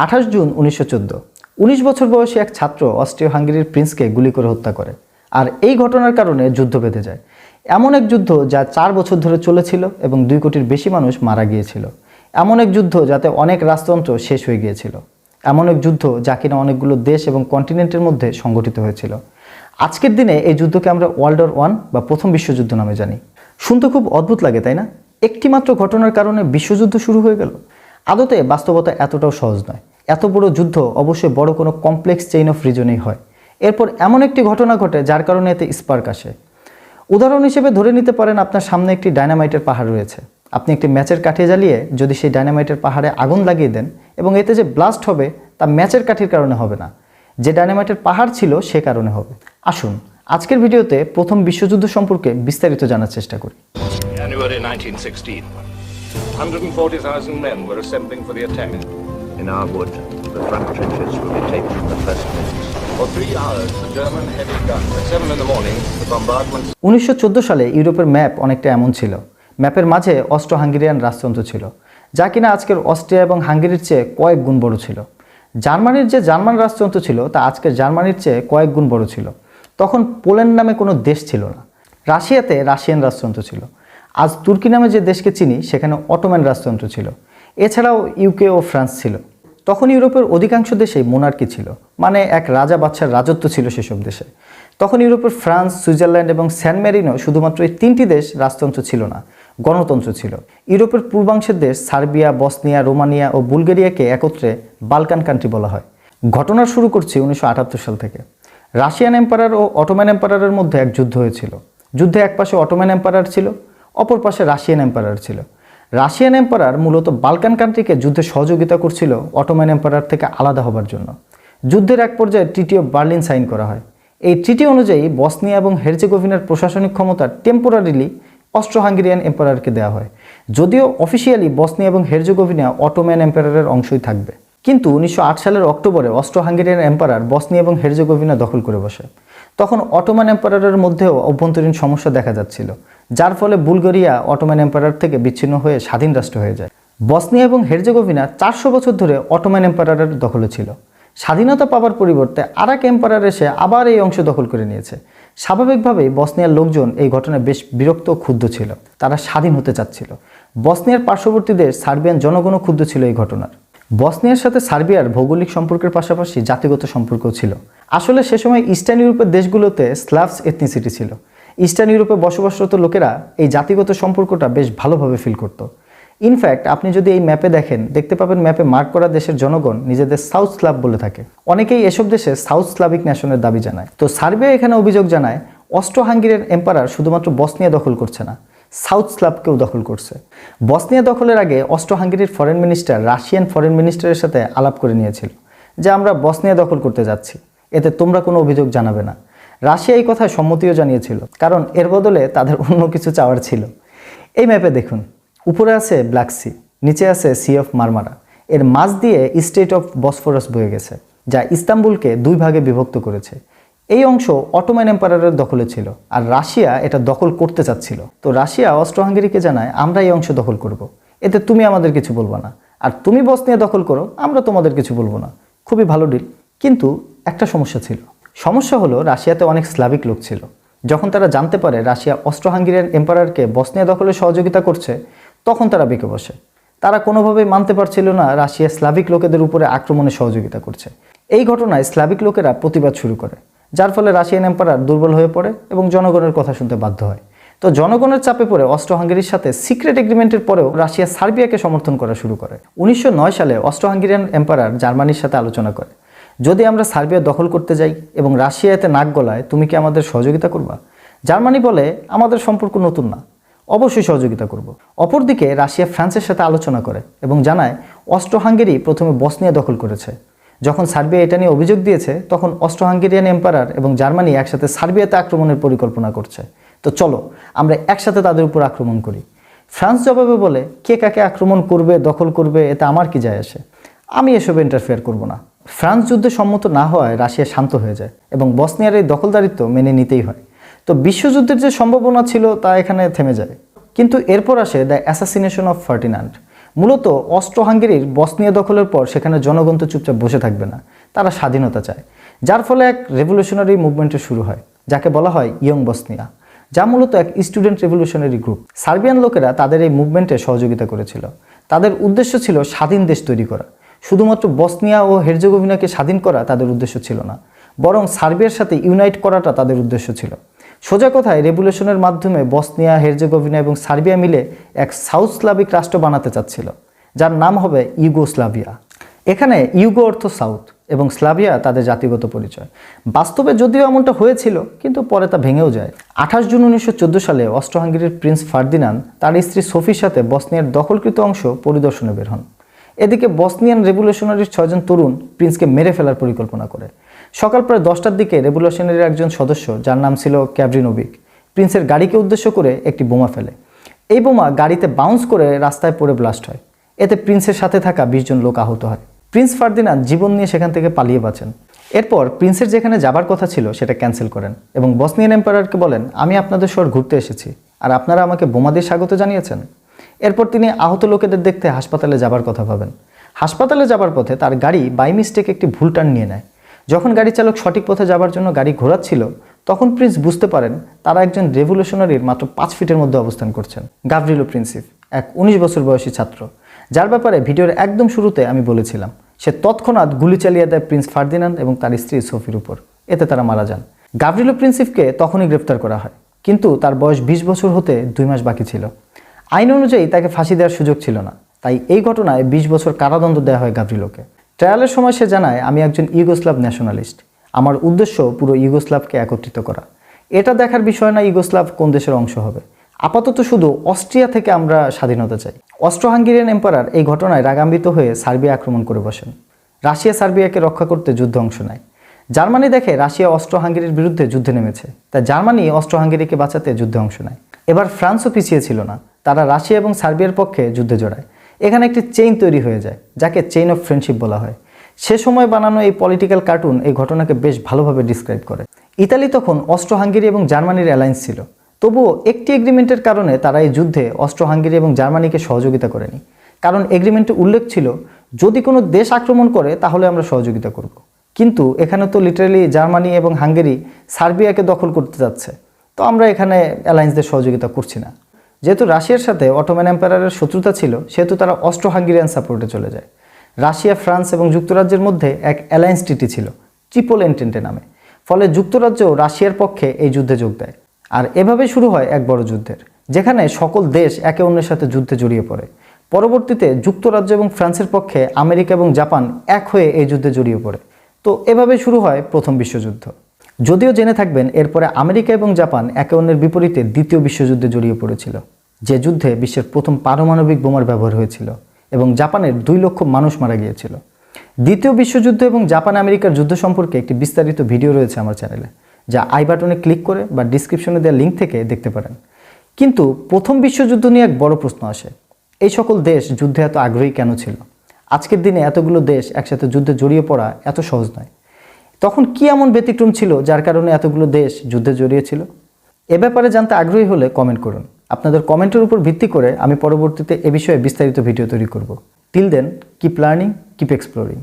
28 June 1914 19 বছর বয়সী এক ছাত্র অস্ট্রিয়া হাঙ্গেরির প্রিন্সকে গুলি করে হত্যা করে। আর এই ঘটনার কারণে যুদ্ধ বেঁধে যায়। এমন এক যুদ্ধ যা 4 বছর ধরে চলেছিল এবং 2 কোটির বেশি মানুষ মারা গিয়েছিল। এমন এক যুদ্ধ যাতে অনেক রাজতন্ত্র শেষ হয়ে গিয়েছিল। এমন এক যুদ্ধ যা কিনা অনেকগুলো দেশ এবং কন্টিনেন্টের মধ্যে সংগঠিত হয়েছিল। আজকের দিনে এই যুদ্ধকে আমরা ওয়ার্ল্ড ওয়ার 1 বা প্রথম বিশ্বযুদ্ধ নামে জানি। শুনতে খুব অদ্ভুত লাগে, তাই না? একটি মাত্র ঘটনার কারণে বিশ্বযুদ্ধ শুরু হয়ে গেল। আদতে বাস্তবতা এতটাও সহজ নয়। এত বড় যুদ্ধ অবশ্যই বড় কোনো কমপ্লেক্স চেইন অফ রিজনেই হয়। এরপর এমন একটি ঘটনা ঘটে যার কারণে এতে স্পার্ক আসে। উদাহরণ হিসেবে ধরে নিতে পারেন আপনার সামনে একটি ডায়নামাইটের পাহাড় রয়েছে। আপনি একটি ম্যাচের কাঠি জ্বালিয়ে যদি সেই ডায়নামাইটের পাহাড়ে আগুন লাগিয়ে দেন এবং এতে যে ব্লাস্ট হবে তা ম্যাচের কাঠির কারণে হবে না, যে ডায়নামাইটের পাহাড় ছিল সে কারণে হবে। আসুন আজকের ভিডিওতে প্রথম বিশ্বযুদ্ধ সম্পর্কে বিস্তারিত জানার চেষ্টা করি। January 1916. 140,000 men were assembling for the attack. In our wood, the front trenches will be taken in the first minutes. For 3 hours, the German heavy guns. At 7 in the morning, the bombardments. 1914 সালে ইউরোপের map অনেকটা এমন ছিল। ম্যাপের মাঝে Austro Hungarian রাজতন্ত্র ছিল, যা কিনা আজকের অস্ট্রিয়া এবং হাঙ্গেরির চেয়ে কয়েক গুণ বড় ছিল। জার্মানির যে জার্মান রাজতন্ত্র ছিল তা আজকের জার্মানির চেয়ে কয়েক গুণ বড় ছিল। তখন পোল্যান্ড নামে কোনো দেশ ছিল না। রাশিয়াতে রাশিয়ান রাজতন্ত্র ছিল। আজ তুর্কি নামে যে দেশকে চিনি সেখানে অটোম্যান রাজতন্ত্র ছিল। এছাড়াও ইউকে ও ফ্রান্স ছিল। তখন ইউরোপের অধিকাংশ দেশেই মোনার্কি ছিল, মানে এক রাজা বাদশার রাজত্ব ছিল সেসব দেশে। তখন ইউরোপের ফ্রান্স, সুইজারল্যান্ড এবং স্যান মেরিনো শুধুমাত্র এই 3টি দেশ রাজতন্ত্র ছিল না, গণতন্ত্র ছিল। ইউরোপের পূর্বাংশের দেশ সার্বিয়া, বসনিয়া, রোমানিয়া ও বুলগেরিয়াকে একত্রে বালকান কান্ট্রি বলা হয়। ঘটনা শুরু করছি 1978 সাল থেকে। রাশিয়ান এম্পায়ার ও অটোম্যান এম্পায়ারের মধ্যে এক যুদ্ধ হয়েছিল। যুদ্ধে এক পাশে অটোম্যান এম্পায়ার ছিল, অপর পাশে রাশিয়ান এম্পায়ার ছিল। রাশিয়ান এম্পায়ার মূলত বালকান কান্ট্রিকে যুদ্ধে সহযোগিতা করছিল অটোম্যান এম্পায়ার থেকে আলাদা হবার জন্য। যুদ্ধের এক পর্যায়ে ট্রিটি অফ বার্লিন সাইন করা হয়। এই ট্রিটি অনুযায়ী বসনিয়া এবং হেরজেগোভিনার প্রশাসনিক ক্ষমতা টেম্পোরারিলি অস্ট্রো হাঙ্গেরিয়ান এম্পায়ারকে দেওয়া হয়, যদিও অফিসিয়ালি বসনিয়া এবং হেরজেগোভিনা অটোম্যান এম্পায়ারের অংশই থাকবে। কিন্তু 1908 সালের অক্টোবরে অস্ট্রো হাঙ্গেরিয়ান এম্পায়ার বসনিয়া এবং হেরজেগোভিনা দখল করে বসে। তখন অটোম্যান এম্পায়ারের মধ্যেও অভ্যন্তরীণ সমস্যা দেখা যাচ্ছিল, যার ফলে বুলগেরিয়া অটোম্যান এম্পায়ার থেকে বিচ্ছিন্ন হয়ে স্বাধীন রাষ্ট্র হয়ে যায়। বসনিয়া এবং হেরজেগোভিনা 400 বছর ধরে অটোম্যান এম্পায়ারের দখলে ছিল। স্বাধীনতা পাওয়ার পরিবর্তে আরেক এম্পায়ার এসে আবার এই অংশ দখল করে নিয়েছে। স্বাভাবিকভাবেই বসনিয়ার লোকজন এই ঘটনায় বেশ বিরক্ত ও ক্ষুব্ধ ছিল। তারা স্বাধীন হতে চাচ্ছিল। বসনিয়ার পার্শ্ববর্তী দেশ সার্বিয়ান জনগণও ক্ষুব্ধ ছিল এই ঘটনার। বসনিয়ার সাথে সার্বিয়ার ভৌগোলিক সম্পর্কের পাশাপাশি জাতিগত সম্পর্কও ছিল। আসলে সে সময় ইস্টার্ন ইউরোপের দেশগুলোতে স্লাভস এথনিসিটি ছিল। ইস্টার্ন ইউরোপে বসবাসরত লোকেরা এই জাতিগত সম্পর্কটা বেশ ভালোভাবে ফিল করত। ইনফ্যাক্ট আপনি যদি এই ম্যাপে দেখেন, দেখতে পাবেন ম্যাপে মার্ক করা দেশের জনগণ নিজেদের সাউথ স্লাভ বলে থাকে। অনেকেই এসব দেশে সাউথ স্লাভিক ন্যাশনের দাবি জানায়। তো সার্বিয়া এখানে অভিযোগ জানায় অস্ট্রো হাঙ্গেরিয়ান এম্পায়ার শুধুমাত্র বসনিয়া দখল করছে না, সাউথ স্লাভকেও দখল করছে। বসনিয়া দখলের আগে অস্ট্রো হাঙ্গেরির ফরেন মিনিস্টার রাশিয়ান ফরেন মিনিস্টারের সাথে আলাপ করে নিয়েছিল যে আমরা বসনিয়া দখল করতে যাচ্ছি, এতে তোমরা কোনো অভিযোগ জানাবে না। রাশিয়া এই কথায় সম্মতিও জানিয়েছিল, কারণ এর বদলে তাদের অন্য কিছু চাওয়ার ছিল। এই ম্যাপে দেখুন, উপরে আছে ব্ল্যাক সি, নিচে আছে সি অফ মারমারা। এর মাঝ দিয়ে স্টেট অফ বসফরাস বয়ে গেছে, যা ইস্তাম্বুলকে 2 ভাগে বিভক্ত করেছে। এই অংশ অটোম্যান এম্পায়ারের দখলে ছিল, আর রাশিয়া এটা দখল করতে চাচ্ছিল। তো রাশিয়া অস্ট্রো হাঙ্গেরিকে জানায় আমরা এই অংশ দখল করব, এতে তুমি আমাদের কিছু বলবো না, আর তুমি বসনিয়া দখল করো, আমরা তোমাদের কিছু বলবো না। খুবই ভালো ডিল। কিন্তু একটা সমস্যা ছিল। সমস্যা হলো রাশিয়াতে অনেক স্লাভিক লোক ছিল। যখন তারা জানতে পারে রাশিয়া অস্ট্রো হাঙ্গেরিয়ান এম্পায়ারকে বসনিয়া দখলে সহযোগিতা করছে, তখন তারা বেঁকে বসে। তারা কোনোভাবেই মানতে পারছিল না রাশিয়া স্লাভিক লোকেদের উপরে আক্রমণে সহযোগিতা করছে। এই ঘটনায় স্লাভিক লোকেরা প্রতিবাদ শুরু করে, যার ফলে রাশিয়ান এম্পায়ার দুর্বল হয়ে পড়ে এবং জনগণের কথা শুনতে বাধ্য হয়। তো জনগণের চাপে পড়ে অস্ট্রো হাঙ্গেরির সাথে সিক্রেট এগ্রিমেন্টের পরেও রাশিয়া সার্বিয়াকে সমর্থন করা শুরু করে। 1909 সালে অস্ট্রো হাঙ্গেরিয়ান এম্পায়ার জার্মানির সাথে আলোচনা করে, যদি আমরা সার্বিয়া দখল করতে যাই এবং রাশিয়া এতে নাক গলায়, তুমি কি আমাদের সহযোগিতা করবা? জার্মানি বলে আমাদের সম্পর্ক নতুন না, অবশ্যই সহযোগিতা করব। অপরদিকে রাশিয়া ফ্রান্সের সাথে আলোচনা করে এবং জানায় অস্ট্রো হাঙ্গেরি প্রথমে বসনিয়া দখল করেছে। যখন সার্বিয়া এটা নিয়ে অভিযোগ দিয়েছে, তখন অস্ট্রো হাঙ্গেরিয়ান এম্পায়ার এবং জার্মানি একসাথে সার্বিয়াতে আক্রমণের পরিকল্পনা করছে। তো চলো আমরা একসাথে তাদের উপর আক্রমণ করি। ফ্রান্স জবাবে বলে, কে কাকে আক্রমণ করবে, দখল করবে, এতে আমার কি যায় আসে, আমি এসবে ইন্টারফেয়ার করব না। ফ্রান্স যুদ্ধে সম্মত না হওয়ায় রাশিয়া শান্ত হয়ে যায় এবং বসনিয়ার এই দখলদারিত্ব মেনে নিতেই হয়। তো বিশ্বযুদ্ধের যে সম্ভাবনা ছিল তা এখানে থেমে যায়। কিন্তু এরপর আসে দ্য অ্যাসাসিনেশন অফ ফার্ডিনান্ড, মূলত অস্ট্রো হাঙ্গেরির বসনিয়া দখলের পর সেখানে জনগণ তো চুপচাপ বসে থাকবে না, তারা স্বাধীনতা চায়, যার ফলে এক রেভলিউশনারি মুভমেন্টের শুরু হয় যাকে বলা হয় ইয়ং বসনিয়া, যা মূলত এক স্টুডেন্ট রেভলিউশনারি গ্রুপ। সার্বিয়ান লোকেরা তাদের এই মুভমেন্টে সহযোগিতা করেছিল। তাদের উদ্দেশ্য ছিল স্বাধীন দেশ তৈরি করা। শুধুমাত্র বসনিয়া ও হেরজেগোভিনাকে স্বাধীন করা তাদের উদ্দেশ্য ছিল না, বরং সার্বিয়ার সাথে ইউনাইট করাটা তাদের উদ্দেশ্য ছিল। সোজা কথায় রেভলিউশনের মাধ্যমে বসনিয়া, হেরজেগোভিনা এবং সার্বিয়া মিলে এক সাউথ স্লাভিক রাষ্ট্র বানাতে চাচ্ছিল, যার নাম হবে ইউগোস্লাভিয়া। এখানে ইউগো অর্থ সাউথ এবং স্লাভিয়া তাদের জাতিগত পরিচয়। বাস্তবে যদিও এমনটা হয়েছিল, কিন্তু পরে তা ভেঙেও যায়। 28 জুন 1914 সালে অস্ট্রো হাঙ্গেরির প্রিন্স ফার্দিনান্দ তার স্ত্রী সোফির সাথে বসনিয়ার দখলকৃত অংশ পরিদর্শনে বের হন। এদিকে বসনিয়ান রেভলিউশনারির 6 জন তরুণ প্রিন্সকে মেরে ফেলার পরিকল্পনা করে। সকাল প্রায় 10টার দিকে রেভলিউশনারির একজন সদস্য, যার নাম ছিল ক্যাভরিনোভিক, প্রিন্সের গাড়িকে উদ্দেশ্য করে একটি বোমা ফেলে। এই বোমা গাড়িতে বাউন্স করে রাস্তায় পড়ে ব্লাস্ট হয়। এতে প্রিন্সের সাথে থাকা 20 জন লোক আহত হয়। প্রিন্স ফার্দিনান্দ জীবন নিয়ে সেখান থেকে পালিয়ে বাঁচেন। এরপর প্রিন্সের যেখানে যাবার কথা ছিল সেটা ক্যান্সেল করেন এবং বসনিয়ান এম্পায়ারকে বলেন, আমি আপনাদের শহর ঘুরতে এসেছি, আর আপনারা আমাকে বোমা দিয়ে স্বাগত জানিয়েছেন। এরপর তিনি আহত লোকেদের দেখতে হাসপাতালে যাবার কথা ভাবেন। হাসপাতালে যাবার পথে তার গাড়ি বাই মিস্টেক একটি ভুল টার্ন নিয়ে নেয়। যখন গাড়ি চালক সঠিক পথে যাবার জন্য গাড়ি ঘোরাচ্ছিল, তখন প্রিন্স বুঝতে পারেন তারা একজন রেভলিউশনারির মাত্র 5 ফিটের মধ্যে অবস্থান করছেন। গাভরিলো প্রিন্সিপ, এক 19 বছর বয়সী ছাত্র, যার ব্যাপারে ভিডিওর একদম শুরুতে আমি বলেছিলাম। সে তৎক্ষণাৎ গুলি চালিয়ে দেয় প্রিন্স ফার্দিনান্দ এবং তার স্ত্রী সোফির উপর। এতে তারা মারা যান। গাভরিলো প্রিন্সিপকে তখনই গ্রেফতার করা হয়, কিন্তু তার বয়স 20 বছর হতে 2 মাস বাকি ছিল। আইন অনুযায়ী তাকে ফাঁসি দেওয়ার সুযোগ ছিল না, তাই এই ঘটনায় 20 বছর কারাদণ্ড দেওয়া হয় গাভরিলোকে। ট্রায়ালের সময় সে জানায়, আমি একজন ইউগোস্লাভ ন্যাশনালিস্ট, আমার উদ্দেশ্য পুরো ইউগোস্লাভকে একত্রিত করা। এটা দেখার বিষয় না ইউগোস্লাভ কোন দেশের অংশ হবে, আপাতত শুধু অস্ট্রিয়া থেকে আমরা স্বাধীনতা চাই। অস্ট্রো হাঙ্গেরিয়ান এম্পায়ার এই ঘটনায় রাগান্বিত হয়ে সার্বিয়া আক্রমণ করে বসেন। রাশিয়া সার্বিয়াকে রক্ষা করতে যুদ্ধে অংশ নেয়। জার্মানি দেখে রাশিয়া অস্ট্রো হাঙ্গেরির বিরুদ্ধে যুদ্ধে নেমেছে, তাই জার্মানি অস্ট্রো হাঙ্গেরিকে বাঁচাতে যুদ্ধে অংশ নেয়। এবার ফ্রান্সও পিছিয়ে ছিল না, তারা রাশিয়া এবং সার্বিয়ার পক্ষে যুদ্ধে জড়ায়। এখানে একটি চেইন তৈরি হয়ে যায়, যাকে চেইন অফ ফ্রেন্ডশিপ বলা হয়। সে সময় বানানো এই পলিটিক্যাল কার্টুন এই ঘটনাকে বেশ ভালোভাবে ডিসক্রাইব করে। ইতালি তখন অস্ট্রো হাঙ্গেরি এবং জার্মানির অ্যালায়েন্স ছিল, তবুও একটি এগ্রিমেন্টের কারণে তারা এই যুদ্ধে অস্ট্রো হাঙ্গেরি এবং জার্মানিকে সহযোগিতা করেনি। কারণ এগ্রিমেন্টে উল্লেখ ছিল, যদি কোনো দেশ আক্রমণ করে তাহলে আমরা সহযোগিতা করব। কিন্তু এখানে তো লিটারালি জার্মানি এবং হাঙ্গেরি সার্বিয়াকে দখল করতে যাচ্ছে, তো আমরা এখানে অ্যালায়েন্সদের সহযোগিতা করছি না। যেহেতু রাশিয়ার সাথে অটোম্যান এম্পায়ারের শত্রুতা ছিল, সেহেতু তারা অস্ট্রো হাঙ্গেরিয়ান সাপোর্টে চলে যায়। রাশিয়া, ফ্রান্স এবং যুক্তরাজ্যের মধ্যে এক অ্যালায়েন্স ট্রিটি ছিল, ট্রিপল এন্টেন্টে নামে। ফলে যুক্তরাজ্যও রাশিয়ার পক্ষে এই যুদ্ধে যোগ দেয়। আর এভাবে শুরু হয় এক বড় যুদ্ধের, যেখানে সকল দেশ একে অন্যের সাথে যুদ্ধে জড়িয়ে পড়ে। পরবর্তীতে যুক্তরাজ্য এবং ফ্রান্সের পক্ষে আমেরিকা এবং জাপান এক হয়ে এই যুদ্ধে জড়িয়ে পড়ে। তো এভাবে শুরু হয় প্রথম বিশ্বযুদ্ধ। যদিও জেনে থাকবেন, এরপরে আমেরিকা এবং জাপান একে অন্যের বিপরীতে দ্বিতীয় বিশ্বযুদ্ধে জড়িয়ে পড়েছিল, যে যুদ্ধে বিশ্বের প্রথম পারমাণবিক বোমার ব্যবহার হয়েছিল এবং জাপানের 2 লক্ষ মানুষ মারা গিয়েছিল। দ্বিতীয় বিশ্বযুদ্ধ এবং জাপান আমেরিকার যুদ্ধ সম্পর্কে একটি বিস্তারিত ভিডিও রয়েছে আমার চ্যানেলে, যা আই বাটনে ক্লিক করে বা ডিসক্রিপশনে দেওয়া লিঙ্ক থেকে দেখতে পারেন। কিন্তু প্রথম বিশ্বযুদ্ধ নিয়ে এক বড় প্রশ্ন আসে, এই সকল দেশ যুদ্ধে এত আগ্রহী কেন ছিল? আজকের দিনে এতগুলো দেশ একসাথে যুদ্ধে জড়িয়ে পড়া এত সহজ নয়। তখন কি এমন ব্যতিক্রম ছিল যার কারণে এতগুলো দেশ যুদ্ধে জড়িয়েছিল? এ ব্যাপারে জানতে আগ্রহী হলে কমেন্ট করুন। আপনাদের কমেন্টের উপর ভিত্তি করে আমি পরবর্তীতে এ বিষয়ে বিস্তারিত ভিডিও তৈরি করব। Till then, keep learning, keep exploring.